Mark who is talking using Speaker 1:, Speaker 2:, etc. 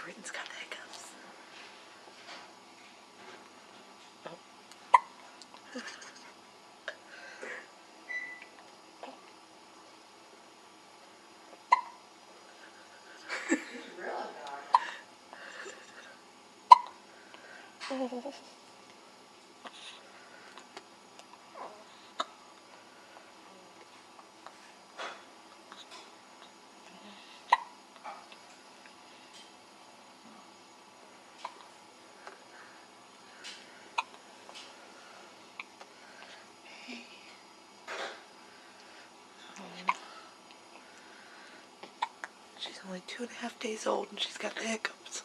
Speaker 1: Britain's got the hiccups. Oh. She's only 2.5 days old and she's got the hiccups.